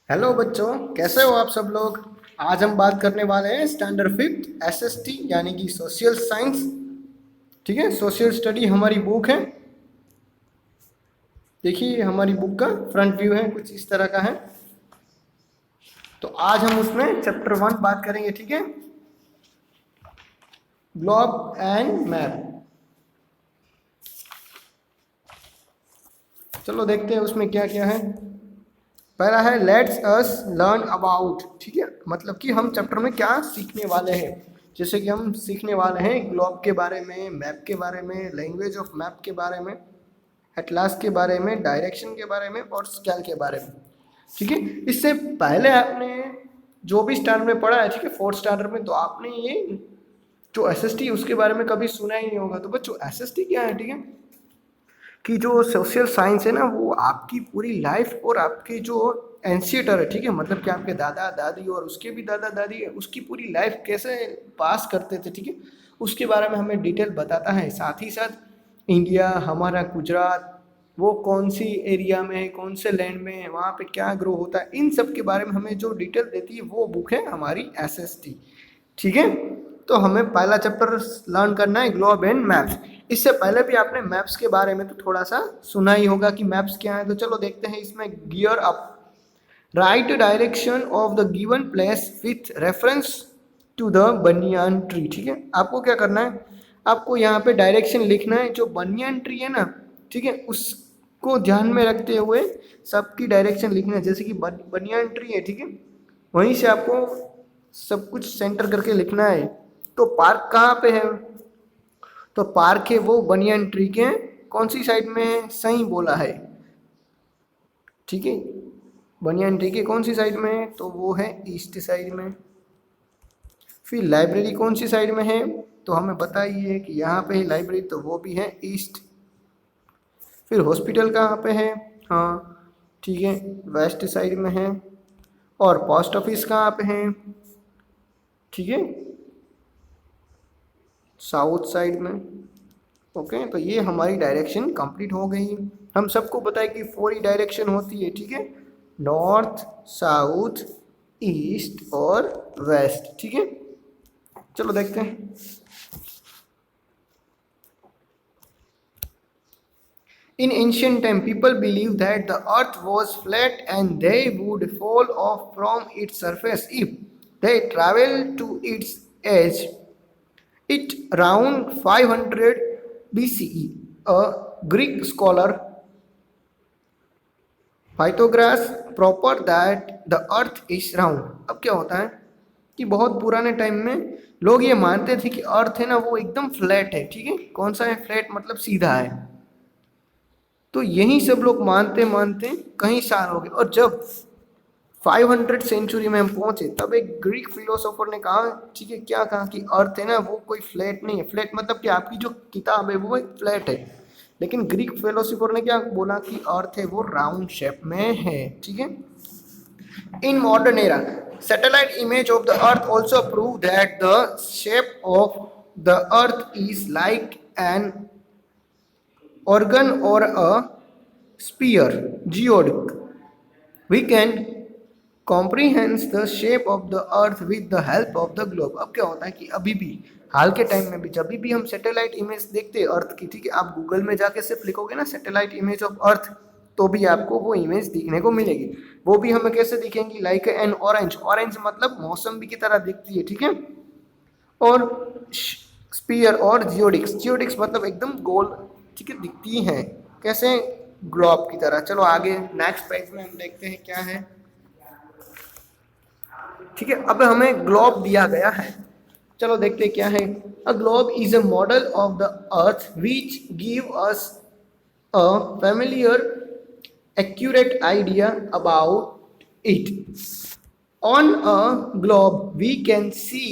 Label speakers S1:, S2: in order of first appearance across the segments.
S1: Hello बच्चों, कैसे हो आप सब लोग। आज हम बात करने वाले हैं स्टैंडर्ड फिफ्थ एसएसटी यानी कि सोशल साइंस। ठीक है, सोशल स्टडी हमारी बुक है। देखिए हमारी बुक का फ्रंट व्यू है, कुछ इस तरह का है। तो आज हम उसमें चैप्टर 1 बात करेंगे। ठीक है, ग्लोब एंड मैप। चलो देखते हैं उसमें क्या क्या है। पहला है लेट्स अस लर्न अबाउट। ठीक है, मतलब कि हम चैप्टर में क्या सीखने वाले हैं। जैसे कि हम सीखने वाले हैं ग्लोब के बारे में, मैप के बारे में, लैंग्वेज ऑफ मैप के बारे में, एटलास के बारे में, डायरेक्शन के बारे में और स्केल के बारे में। ठीक है, इससे पहले आपने जो भी स्टैंडर्ड में पढ़ा है, ठीक है, फोर्थ स्टैंडर्ड में, तो आपने ये जो एसएसटी उसके बारे में कभी सुना ही नहीं होगा। तो बच्चों एसएसटी क्या है, ठीक है, कि जो सोशल साइंस है ना, वो आपकी पूरी लाइफ और आपके जो एंसिएटर है, ठीक है, मतलब कि आपके दादा दादी और उसके भी दादा दादी है, उसकी पूरी लाइफ कैसे पास करते थे, ठीक है, उसके बारे में हमें डिटेल बताता है। साथ ही साथ इंडिया, हमारा गुजरात, वो कौन सी एरिया में है, कौन से लैंड में है, वहाँ पे क्या ग्रो होता है, इन सब के बारे में हमें जो डिटेल देती है वो बुक है हमारी एसएसटी। ठीक है, तो हमें पहला चैप्टर लर्न करना है ग्लोब एंड मैप्स। इससे पहले भी आपने मैप्स के बारे में तो थोड़ा सा सुना ही होगा कि मैप्स क्या है। तो चलो देखते हैं इसमें। Gear up, right direction of the given place with reference to the banyan tree. ठीक है, आपको क्या करना है, आपको यहाँ पे डायरेक्शन लिखना है। जो बनियान ट्री है ना, ठीक है, उसको ध्यान में रखते हुए सबकी डायरेक्शन लिखना है। जैसे कि बनियान ट्री है, ठीक है, वहीं से आपको सब कुछ सेंटर करके लिखना है। तो पार्क कहाँ पे है, तो पार्क है वो बनियान ट्री के कौन सी साइड में है, सही बोला है। ठीक है, बनियान ट्री के कौन सी साइड में है, तो वो है ईस्ट साइड में। फिर लाइब्रेरी कौन सी साइड में है, तो हमें बताइए कि यहाँ पे है लाइब्रेरी, तो वो भी है ईस्ट। फिर हॉस्पिटल कहाँ पे है, हाँ ठीक है, वेस्ट साइड में है। और पोस्ट ऑफिस कहाँ पे है, ठीक है, साउथ साइड में। ओके, तो ये हमारी डायरेक्शन कंप्लीट हो गई। हम सबको पता है कि 4 ही डायरेक्शन होती है, ठीक है, नॉर्थ, साउथ, ईस्ट और वेस्ट। ठीक है, चलो देखते हैं। In ancient time, people believed that the earth was flat and they would fall off from its surface if they traveled to its edge. It around 500 BCE, a Greek scholar Pythagoras proposed that the earth is round. अब क्या होता है कि बहुत पुराने time में लोग ये मानते थे कि अर्थ है ना वो एकदम फ्लैट है। ठीक है, कौन सा है फ्लैट, मतलब सीधा है। तो यही सब लोग मानते मानते कई साल हो गए, और जब 500 सेंचुरी में हम पहुंचे तब एक ग्रीक फिलोसोफर ने कहा, ठीक है, क्या कहा कि अर्थ है ना वो कोई फ्लैट नहीं है। फ्लैट मतलब कि आपकी जो किताब है वो एक फ्लैट है, लेकिन ग्रीक फिलोसोफर ने क्या बोला कि अर्थ है वो राउंड शेप में है। ठीक है, in modern era satellite image of the earth also prove that the shape of the earth is like an organ or a sphere geodic. We can comprehend the shape of the earth with the help of the globe. अब क्या होता है कि अभी भी हाल के time में भी जब भी हम सैटेलाइट इमेज देखते हैं अर्थ की, ठीक है, आप गूगल में जाके सिर्फ लिखोगे ना सैटेलाइट इमेज ऑफ अर्थ, तो भी आपको वो इमेज दिखने को मिलेगी। वो भी हमें कैसे दिखेंगी, लाइक एन ऑरेंज। ऑरेंज मतलब मौसम भी की तरह दिखती है, ठीक है। और स्पीयर और जियोडिक्स, जियोडिक्स मतलब एकदम गोल, ठीक है, दिखती हैं कैसे, ग्लोब की तरह। चलो आगे नेक्स्ट पेज में हम देखते हैं क्या है। ठीक है, अब हमें ग्लोब दिया गया है, चलो देखते हैं क्या है। A globe is a model of the earth which give us a familiar accurate idea about it. On a globe we can see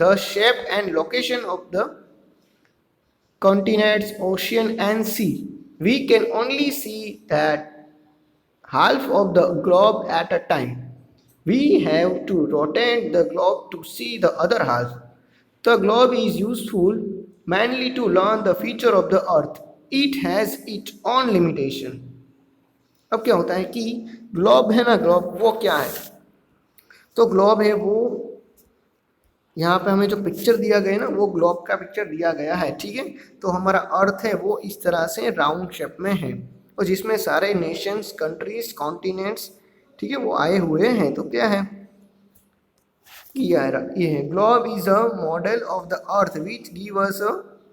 S1: the shape and location of the continents, ocean and sea. We can only see that half of the globe at a time. We have to rotate the globe to see the other half. The globe is useful mainly to learn the feature of the earth. It has its own limitation. अब क्या होता है कि globe है ना, globe वो क्या है, तो ग्लोब है वो, यहाँ पे हमें जो पिक्चर दिया गया है ना वो ग्लोब का पिक्चर दिया गया है, ठीक है। तो हमारा अर्थ है वो इस तरह से राउंड शेप में है, और जिसमें सारे नेशंस, कंट्रीज, कॉन्टिनेंट्स, ठीक है, वो आए हुए हैं। तो क्या है कि यार ये है, globe is a model of the earth which give us a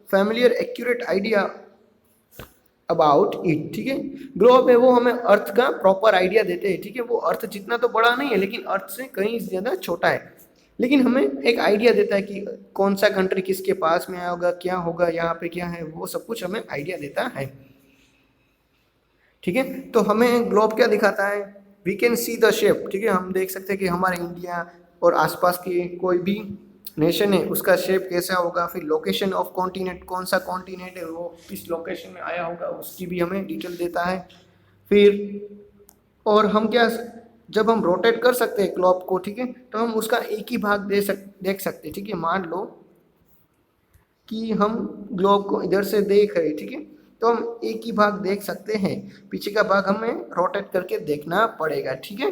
S1: familiar accurate idea about it, ठीक है। ग्लोब है वो हमें अर्थ का प्रॉपर आइडिया देते हैं, ठीक है। वो अर्थ जितना तो बड़ा नहीं है, लेकिन अर्थ से कहीं ज़्यादा छोटा है, लेकिन हमें एक आइडिया देता है कि कौन सा कंट्री किसके पास में होगा, क्या होगा, यहाँ पे क्या है, वो सब कुछ हमें आइडिया देता है, ठीक है। तो हमें ग्लोब क्या दिखाता है, we can see the shape, ठीक है। हम देख सकते हैं कि हमारे इंडिया और आसपास के कोई भी नेशन है उसका शेप कैसा होगा, फिर लोकेशन ऑफ कॉन्टिनेंट, कौन सा कॉन्टिनेंट है वो किस लोकेशन में आया होगा उसकी भी हमें डिटेल देता है। फिर और हम क्या, जब हम रोटेट कर सकते हैं ग्लोब को, ठीक है, तो हम उसका एक ही भाग देख सकते हैं, ठीक है। मान लो कि हम ग्लोब को इधर से देख रहे हैं, ठीक है, तो हम एक ही भाग देख सकते हैं, पीछे का भाग हमें रोटेट करके देखना पड़ेगा, ठीक है।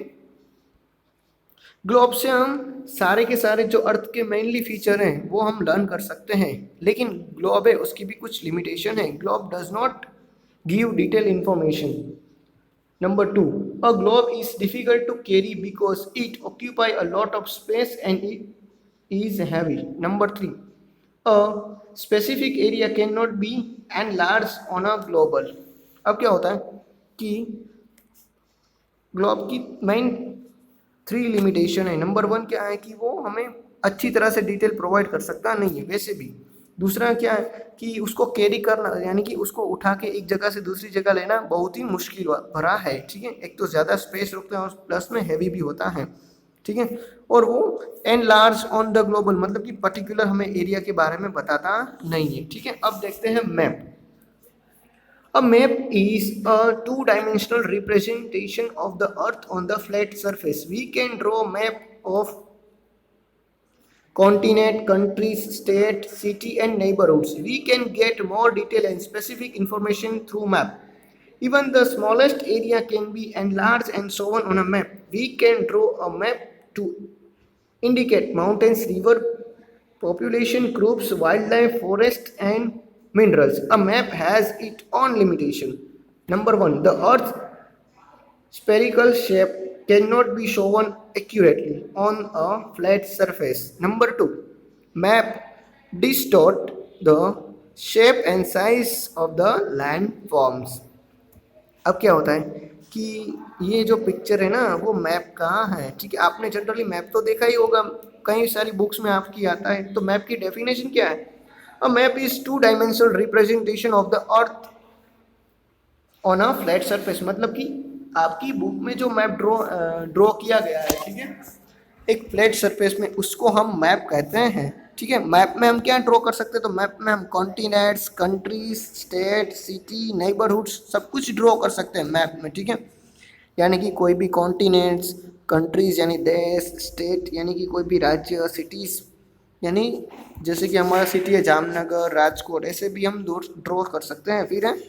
S1: ग्लोब से हम सारे के सारे जो अर्थ के मेनली फीचर हैं वो हम लर्न कर सकते हैं, लेकिन ग्लोब है उसकी भी कुछ लिमिटेशन है। Globe does not give detail information. Number two, a globe is difficult to carry because it occupies a lot of space and it is heavy. Number three, a specific area cannot be enlarged on a global. अब क्या होता है कि globe की main 3 limitation है। Number 1 क्या है कि वो हमें अच्छी तरह से डिटेल प्रोवाइड कर सकता नहीं है वैसे भी। दूसरा क्या है कि उसको कैरी करना, यानी कि उसको उठा के एक जगह से दूसरी जगह लेना बहुत ही मुश्किल भरा है, ठीक है। एक तो ज़्यादा स्पेस रुकता है और प्लस में हैवी भी होता है, ठीक है। और वो एनलार्ज ऑन द ग्लोबल, मतलब कि पर्टिकुलर हमें एरिया के बारे में बताता नहीं है, ठीक है। अब देखते हैं map. A map is a two-dimensional representation of the Earth on the flat surface. We can draw a map of continent, countries, state, city, and neighborhoods. We can get more detail and specific information through map. Even the smallest area can be enlarged and shown on a map. We can draw a map to indicate mountains, river, population groups, wildlife, forest, and minerals. A map has its own limitation. Number one, the Earth's spherical shape cannot be shown accurately on a flat surface. Number two, map distort the shape and size of the landforms. अब क्या होता है कि ये जो picture है ना वो मैप कहाँ है, ठीक है। आपने जनरली मैप तो देखा ही होगा, कई सारी बुक्स में आपकी आता है। तो मैप की डेफिनेशन क्या है, a map is two dimensional representation of the earth on a flat surface. मतलब कि आपकी बुक में जो मैप ड्रॉ किया गया है, ठीक है, एक फ्लैट सरफेस में, उसको हम मैप कहते हैं, ठीक है। मैप में हम क्या ड्रॉ कर सकते हैं, तो मैप में हम continents, countries, state, city, neighbourhoods सब कुछ ड्रॉ कर सकते हैं मैप में, ठीक है। यानी कि कोई भी कॉन्टिनेंट्स, कंट्रीज यानी देश, स्टेट यानी कि कोई भी राज्य, सिटीज़ यानी जैसे कि हमारा सिटी है जामनगर, राजकोट, ऐसे भी हम ड्रॉ कर सकते हैं। फिर है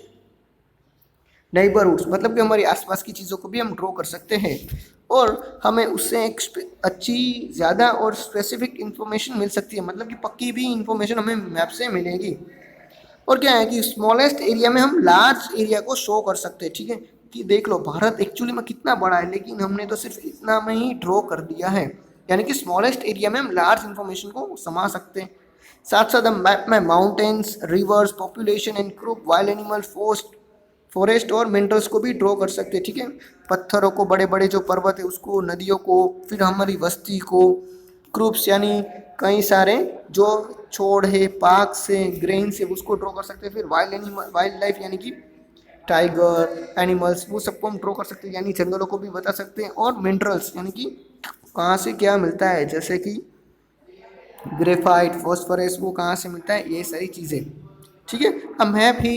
S1: नेबरहुड्स, मतलब कि हमारी आसपास की चीज़ों को भी हम ड्रॉ कर सकते हैं, और हमें उससे एक अच्छी ज़्यादा और स्पेसिफिक इन्फॉर्मेशन मिल सकती है, मतलब कि पक्की भी इन्फॉर्मेशन हमें मैप से मिलेगी। और क्या है कि स्मॉलेस्ट एरिया में हम लार्ज एरिया को शो कर सकते हैं, ठीक है। कि देख लो भारत एक्चुअली में कितना बड़ा है, लेकिन हमने तो सिर्फ इतना में ही ड्रॉ कर दिया है, यानी कि स्मॉलेस्ट एरिया में हम लार्ज इन्फॉर्मेशन को समा सकते हैं। साथ साथ हम मैप में mountains, reverse, population and group, wild animal, forest और मिनरल्स को भी ड्रॉ कर सकते हैं, ठीक है। पत्थरों को, बड़े बड़े जो पर्वत है उसको, नदियों को, फिर हमारी बस्ती को, ग्रुप्स यानी कई सारे जो छोड़ है, पार्क से, ग्रेन से, उसको ड्रॉ कर सकते हैं। फिर वाइल्ड लाइफ यानी कि टाइगर, एनिमल्स, वो सबको हम ड्रॉ कर सकते हैं, यानी जंगलों को भी बता सकते हैं। और मिनरल्स यानी कि कहाँ से क्या मिलता है, जैसे कि ग्रेफाइट, फॉस्फोरस, वो कहाँ से मिलता है, ये सारी चीज़ें, ठीक है। अब map he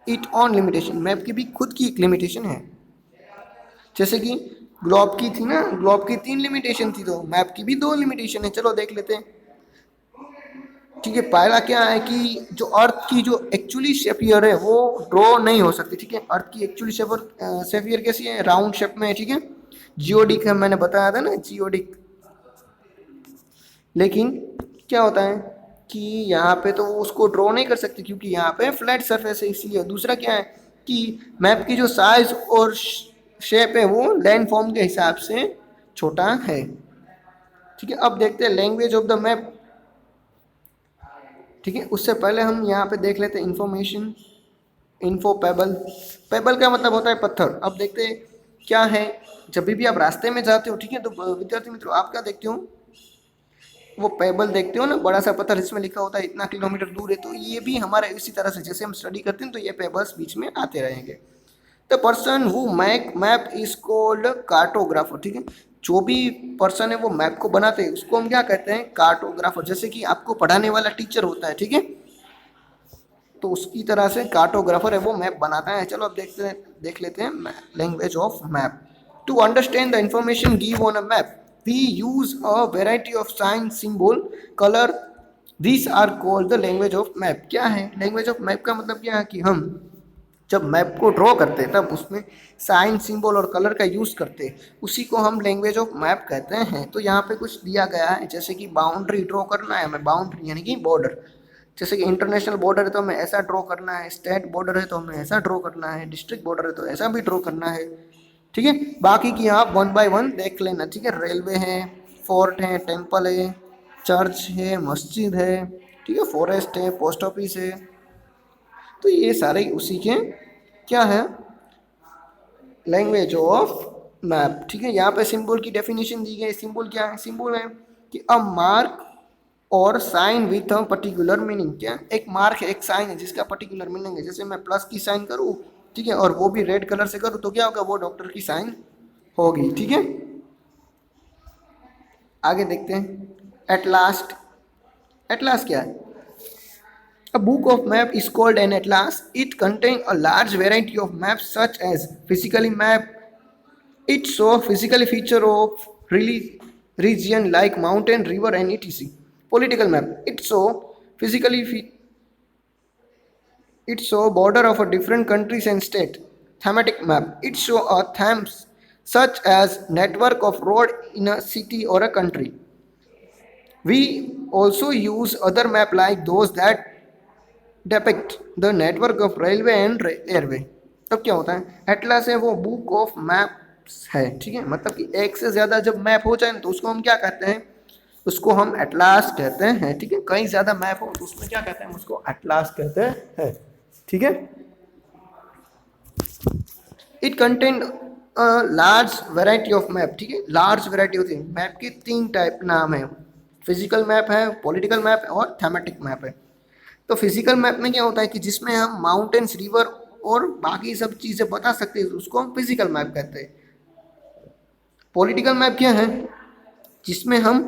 S1: it on limitation, map की भी खुद की एक लिमिटेशन है। जैसे कि ग्लोब की थी ना, ग्लोब की 3 लिमिटेशन थी, तो मैप की भी 2 लिमिटेशन है। चलो देख लेते हैं। ठीक है, पहला क्या है कि जो अर्थ की जो एक्चुअली शेपियर है वो ड्रॉ नहीं हो सकती। ठीक है, अर्थ की एक्चुअली शेपियर कैसी है, राउंड शेप में है। ठीक है, जियोडिक है, मैंने बताया था ना जियोडिक। लेकिन क्या होता है कि यहाँ पे तो वो उसको ड्रॉ नहीं कर सकती क्योंकि यहाँ पे फ्लैट सरफेस है, इसलिए। दूसरा क्या है कि मैप की जो साइज और शेप है वो लैंड फॉर्म के हिसाब से छोटा है। ठीक है, अब देखते हैं लैंग्वेज ऑफ द मैप। ठीक है, उससे पहले हम यहाँ पे देख लेते हैं इंफॉर्मेशन, इन्फो पेबल। पेबल का मतलब होता है पत्थर। अब देखते हैं क्या है। जब भी आप रास्ते में जाते हो, ठीक है, तो विद्यार्थी मित्रों आप क्या देखते हो, वो पेबल देखते हो ना, बड़ा सा पत्थर जिसमें लिखा होता है इतना किलोमीटर दूर है। तो ये भी हमारे इसी तरह से जैसे हम स्टडी करते हैं तो ये पेबल्स बीच में आते रहेंगे। The person who make map is called cartographer. ठीक है, जो भी पर्सन है वो मैप को बनाते हैं उसको हम क्या कहते हैं, कार्टोग्राफर। जैसे कि आपको पढ़ाने वाला टीचर होता है, ठीक है, तो उसकी तरह से कार्टोग्राफर है वो मैप बनाता है। चलो अब देख लेते हैं language of map. To understand the information give on a map we use a variety of sign, symbol, colour. This are called the language of map. क्या है लैंग्वेज ऑफ मैप का मतलब, क्या है कि हम जब मैप को ड्रॉ करते हैं तब उसमें साइन, सिंबल और कलर का यूज़ करते हैं, उसी को हम लैंग्वेज ऑफ मैप कहते हैं। तो यहाँ पे कुछ दिया गया है, जैसे कि बाउंड्री ड्रॉ करना है हमें, बाउंड्री यानी कि बॉर्डर। जैसे कि इंटरनेशनल बॉर्डर है तो हमें ऐसा ड्रॉ करना है, स्टेट बॉर्डर है तो हमें ऐसा ड्रॉ करना है, डिस्ट्रिक्ट बॉर्डर है तो ऐसा भी ड्रॉ करना है। ठीक है, बाकी की आप वन बाय वन देख लेना। ठीक है, रेलवे है, फोर्ट है, टेम्पल है, चर्च है, मस्जिद है, ठीक है, फॉरेस्ट है, पोस्ट ऑफिस है। तो ये सारे उसी के क्या है, लैंग्वेज ऑफ मैप। ठीक है, यहाँ पे सिंबल की डेफिनेशन दी गई। सिंबल क्या है, सिंबल है कि अ मार्क और sign with a particular meaning. क्या एक मार्क है, एक साइन है जिसका पर्टिकुलर मीनिंग है। जैसे मैं प्लस की साइन करूँ, ठीक है, और वो भी रेड कलर से करूँ तो क्या होगा, वो डॉक्टर की साइन होगी। ठीक है, आगे देखते हैं एटलास्ट। एटलास क्या है, a book of map is called an atlas. It contains a large variety of maps such as physically map. It shows physical feature of region like mountain, river and etc. Political map. It show border of a different countries and state. Thematic map. It show a themes such as network of road in a city or a country. We also use other map like those that depict the network of railway and airway. तब क्या होता है, Atlas है वो book of maps है। ठीक है, मतलब कि एक से ज़्यादा जब मैप हो जाए तो उसको हम क्या कहते हैं, उसको हम एटलास कहते हैं। ठीक है, कई ज़्यादा मैप हो तो उसमें क्या कहते हैं, उसको एटलास कहते हैं। ठीक है, it contain large variety of map. ठीक है, लार्ज वेराइटी होती है मैप की। तीन टाइप नाम है, फिजिकल मैप है, पॉलिटिकल मैप है और थेमेटिक मैप है। तो फिजिकल मैप में क्या होता है कि जिसमें हम माउंटेन्स, रिवर और बाकी सब चीज़ें बता सकते हैं, उसको हम फिजिकल मैप कहते हैं। पॉलिटिकल मैप क्या है, जिसमें हम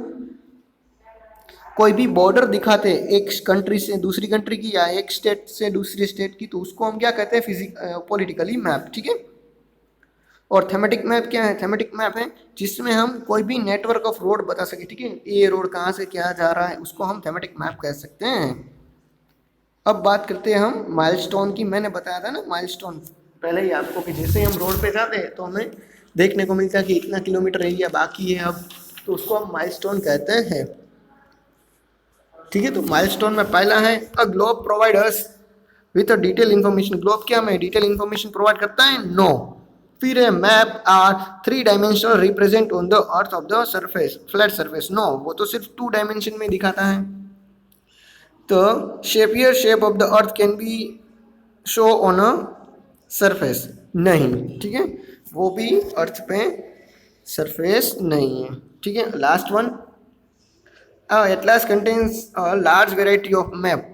S1: कोई भी बॉर्डर दिखाते हैं एक कंट्री से दूसरी कंट्री की या एक स्टेट से दूसरी स्टेट की, तो उसको हम क्या कहते हैं, पॉलिटिकली मैप। ठीक है, और थेमेटिक मैप क्या है, थेमेटिक मैप है जिसमें हम कोई भी नेटवर्क ऑफ रोड बता सके। ठीक है, ये रोड कहाँ से क्या जा रहा है, उसको हम थेमेटिक मैप कह सकते हैं। अब बात करते हैं हम माइलस्टोन की। मैंने बताया था ना माइलस्टोन पहले ही आपको कि जैसे ही हम रोड पे जाते हैं तो हमें देखने को मिलता है कि इतना किलोमीटर एरिया बाकी है अब, तो उसको हम माइलस्टोन कहते हैं। ठीक है, तो माइलस्टोन में पहला है a globe provide us with a detail information. Globe क्या हमें डिटेल इन्फॉर्मेशन प्रोवाइड करता है, नो। फिर है map are 3 dimensional represent on the earth of the surface, flat surface. No, वो तो सिर्फ 2 डायमेंशन में दिखाता है। तो shapier shape of the earth can be show on a surface, नहीं। ठीक है, वो भी अर्थ पे सरफेस नहीं है। ठीक है, last one, atlas contains a large variety of map.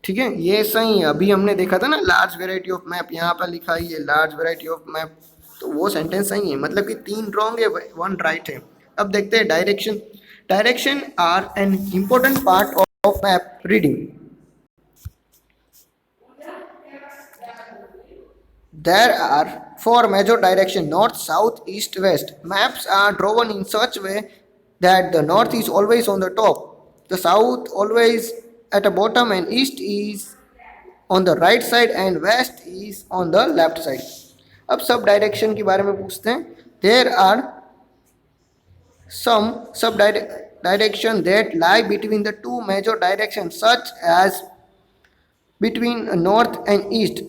S1: ठीक है, ये सही है, अभी हमने देखा था ना लार्ज वेराइटी ऑफ मैप, यहाँ पर लिखा ही है लार्ज वेराइटी ऑफ मैप, तो वो सेंटेंस सही है। मतलब कि 3 रॉन्ग है, 1 राइट है। अब देखते हैं direction. Direction are an important part of map reading. There are 4 major directions: north, south, east, west. Maps are drawn in such way that the north is always on the top, the south always at a bottom and east is on the right side and west is on the left side. अब sub direction के बारे में पूछते हैं. There are some sub direction that lie between the two major directions such as between north and east.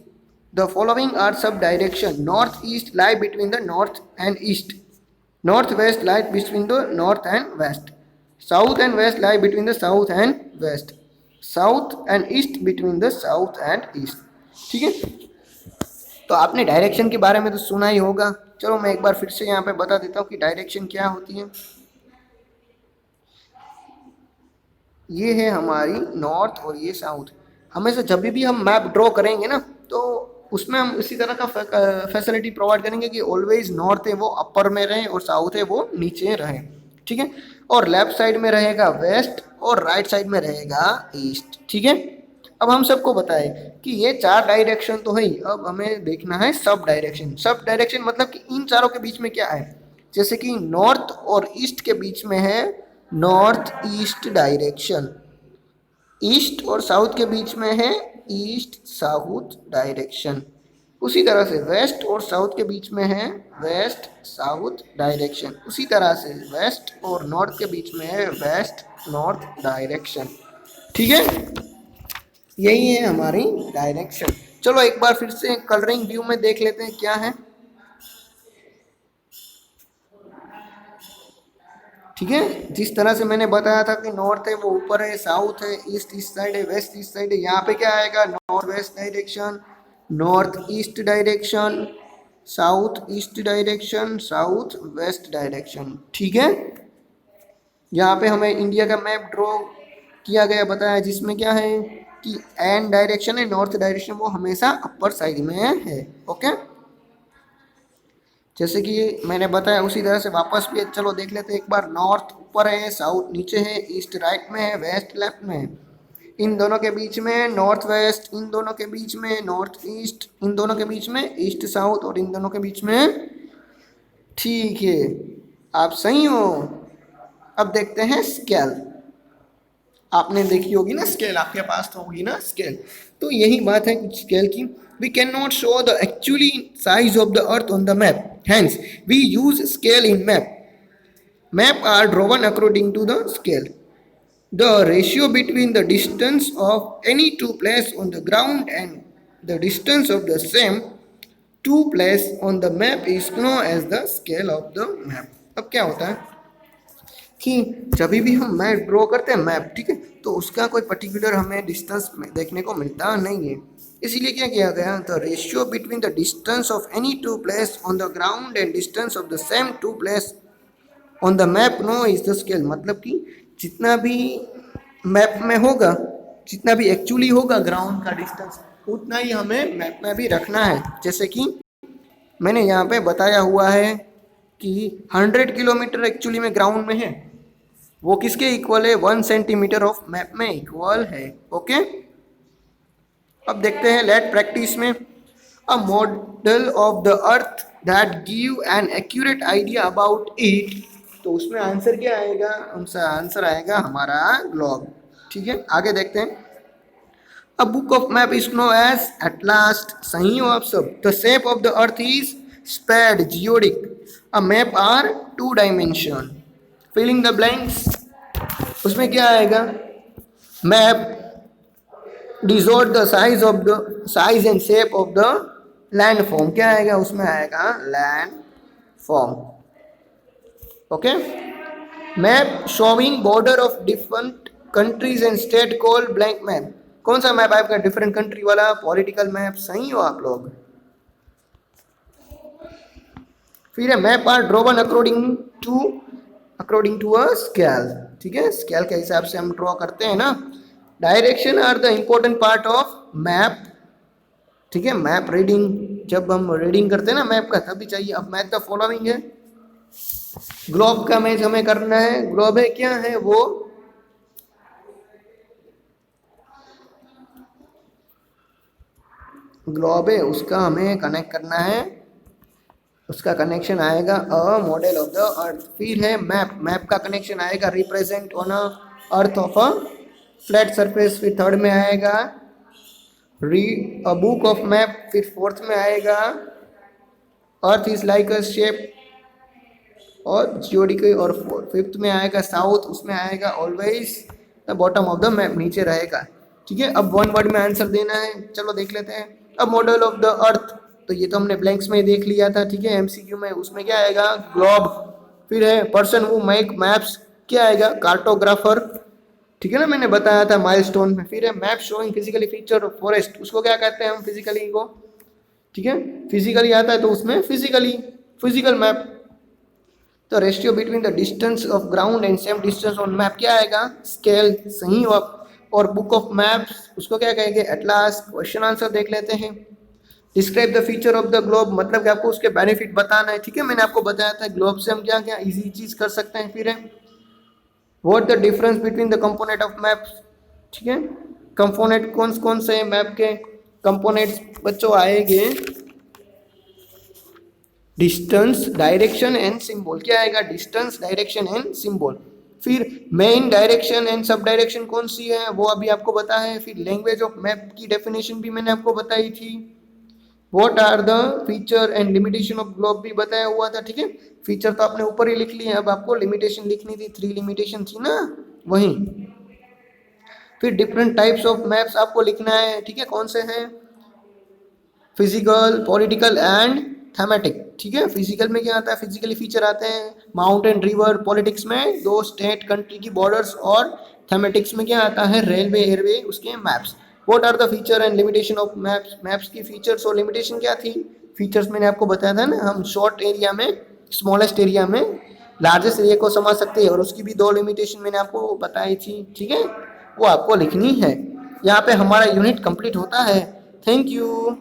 S1: The following are sub direction. North east lie between the north and east. Northwest lie between the north and west. South and west lie between the south and west. South and east between the south and east. ठीक है. तो आपने direction के बारे में तो सुना ही होगा. चलो मैं एक बार फिर से यहाँ पे बता देता हूँ कि डायरेक्शन क्या होती है. ये है हमारी नॉर्थ और ये साउथ. हमेशा जब भी हम मैप ड्रॉ करेंगे ना तो उसमें हम इसी तरह का फैसिलिटी प्रोवाइड करेंगे कि ऑलवेज नॉर्थ है वो अपर में रहे और साउथ है वो नीचे रहे. ठीक है. और लेफ्ट साइड में रहेगा वेस्ट और राइट साइड में रहेगा ईस्ट. ठीक है. अब हम सबको बताएं कि ये चार डायरेक्शन तो है ही. अब हमें देखना है सब डायरेक्शन. सब डायरेक्शन मतलब कि इन चारों के बीच में क्या है. जैसे कि नॉर्थ और ईस्ट के बीच में है नॉर्थ ईस्ट डायरेक्शन. ईस्ट और साउथ के बीच में है ईस्ट साउथ डायरेक्शन. उसी तरह से वेस्ट और साउथ के बीच में है वेस्ट साउथ डायरेक्शन. उसी तरह से वेस्ट और नॉर्थ के बीच में है वेस्ट नॉर्थ डायरेक्शन. ठीक है. यही है हमारी डायरेक्शन. चलो एक बार फिर से कलरिंग व्यू में देख लेते हैं क्या है. ठीक है. जिस तरह से मैंने बताया था कि नॉर्थ है वो ऊपर है, साउथ है, ईस्ट ईस्ट साइड है, वेस्ट ईस्ट साइड है. यहाँ पे क्या आएगा north west direction, north east direction, south east direction, south west direction. ठीक है. यहाँ पे हमें इंडिया का मैप ड्रॉ किया गया बताया जिसमें क्या है कि एन डायरेक्शन है नॉर्थ डायरेक्शन वो हमेशा अपर साइड में है. ओके. जैसे कि मैंने बताया उसी तरह से वापस भी चलो देख लेते हैं एक बार. नॉर्थ ऊपर है, साउथ नीचे है, ईस्ट राइट में है, वेस्ट लेफ्ट में है. इन दोनों के बीच में नॉर्थ वेस्ट, इन दोनों के बीच में नॉर्थ ईस्ट, इन दोनों के बीच में ईस्ट साउथ और इन दोनों के बीच में. ठीक है. आप सही हो. अब देखते हैं स्केल. आपने देखी होगी ना स्केल. आपके पास तो होगी ना स्केल. तो यही बात है कुछ स्केल की. We cannot show the actually size of the earth on the map. Hence, we use scale in map. Map are drawn according to the scale. The ratio between the distance of any two places on the ground and the distance of the same two places on the map is known as the scale of the map. अब क्या होता है कि जब भी हम map draw करते हैं मैप. ठीक है. तो उसका कोई पर्टिकुलर हमें डिस्टेंस देखने को मिलता नहीं है. इसीलिए क्या किया गया the ratio between the distance of any two place on the ground and distance of the same two place on the map known is the scale. मतलब कि जितना भी मैप में होगा, जितना भी एक्चुअली होगा ग्राउंड का डिस्टेंस उतना ही हमें मैप में भी रखना है. जैसे कि मैंने यहाँ पे बताया हुआ है कि 100 किलोमीटर एक्चुअली में ग्राउंड में है वो किसके इक्वल है 1 सेंटीमीटर ऑफ मैप में इक्वल है. ओके. अब देखते हैं लेट प्रैक्टिस में a model of the earth that give an accurate idea about it. तो उसमें आंसर क्या आएगा. उनका आंसर आएगा हमारा ग्लोब. ठीक है. आगे देखते हैं. A book of map is known as atlas. सही हो आप सब. The shape of the earth is spade geodic. A map are 2 dimension. Filling the blanks. उसमें क्या आएगा map distort the size of the size and shape of the land form. क्या आएगा उसमें आएगा land form. Okay. Map showing border of different countries and state called blank map. कौन सा map आपका डिफरेंट कंट्री वाला पॉलिटिकल मैप. सही हो आप लोग. फिर है map are drawn according to a scale. ठीक है. स्केल के हिसाब से हम ड्रॉ करते हैं ना. Direction are the important part of map. ठीक है. मैप रीडिंग जब हम रीडिंग करते हैं ना मैप का तभी चाहिए. अब मैथ द फॉलोइंग है. ग्लोब का मैच हमें करना है. ग्लोब है क्या है वो ग्लोब है उसका हमें कनेक्ट करना है. उसका कनेक्शन आएगा अ मॉडल ऑफ द अर्थ. फिर है मैप. मैप का कनेक्शन आएगा represent on a earth of a flat surface फिर थर्ड में आएगा, री अ बुक ऑफ मैप फिर फोर्थ में आएगा, earth is like a shape और जियोडिकल और फिफ्थ में आएगा साउथ, उसमें आएगा always the bottom of the map, नीचे रहेगा। ठीक है, अब वन वर्ड में आंसर देना है, चलो देख लेते हैं। अब मॉडल ऑफ द अर्थ, तो ये तो हमने ब्लैंक्स में ही देख लिया था। ठीक है, एमसीक्यू में उसमें क्या आएगा, ग्लोब। फिर है पर्सन हु मेक मैप्स, क्या आएगा, कार्टोग्राफर। ठीक है ना, मैंने बताया था माइलस्टोन में। फिर है map showing physically feature of forest, उसको क्या कहते हैं हम, फिजिकली को। ठीक है, फिजिकली आता है तो उसमें फिजिकल मैप। तो ratio between the distance of ground and same distance on map क्या आएगा, स्केल, सही। और बुक ऑफ मैप्स उसको क्या कहेंगे, एटलास। क्वेश्चन आंसर देख लेते हैं। Describe the feature of the globe, मतलब कि आपको उसके बेनिफिट बताना है। ठीक है, मैंने आपको बताया था ग्लोब से हम क्या क्या इजी चीज कर सकते हैं। फिर है what the difference between the component of maps. ठीक है, कंपोनेंट कौन कौन से मैप के कंपोनेंट्स बच्चों आएंगे, डिस्टेंस, डायरेक्शन एंड सिंबल। क्या आएगा, डिस्टेंस, डायरेक्शन एंड सिंबल। फिर main, direction and sub direction कौन सी है वो अभी आपको पता है। फिर लैंग्वेज ऑफ मैप की डेफिनेशन भी मैंने आपको बताई थी। What are the feature and limitation of globe भी बताया हुआ था। ठीक है, फीचर तो आपने ऊपर ही लिख लिए, अब आपको लिमिटेशन लिखनी थी, 3 लिमिटेशन थी ना वही। फिर डिफरेंट टाइप्स ऑफ मैप्स आपको लिखना है। ठीक है, कौन से हैं, फिजिकल, पॉलिटिकल एंड थेमेटिक। ठीक है, फिजिकल में क्या आता है, फिजिकली फीचर आते हैं माउंटेन, रिवर। पॉलिटिक्स में 2 स्टेट कंट्री की बॉर्डर्स। और थेमेटिक्स में क्या आता है, रेलवे, एयरवे, उसके maps. What are the feature and limitation of maps, maps की फीचर्स और लिमिटेशन क्या थी। फीचर्स मैंने आपको बताया था ना, हम शॉर्ट एरिया में, स्मॉलेस्ट एरिया में लार्जेस्ट एरिया को समझ सकते हैं। और उसकी भी 2 लिमिटेशन मैंने आपको बताई थी। ठीक है, वो आपको लिखनी है। यहाँ पे हमारा यूनिट कंप्लीट होता है। Thank you.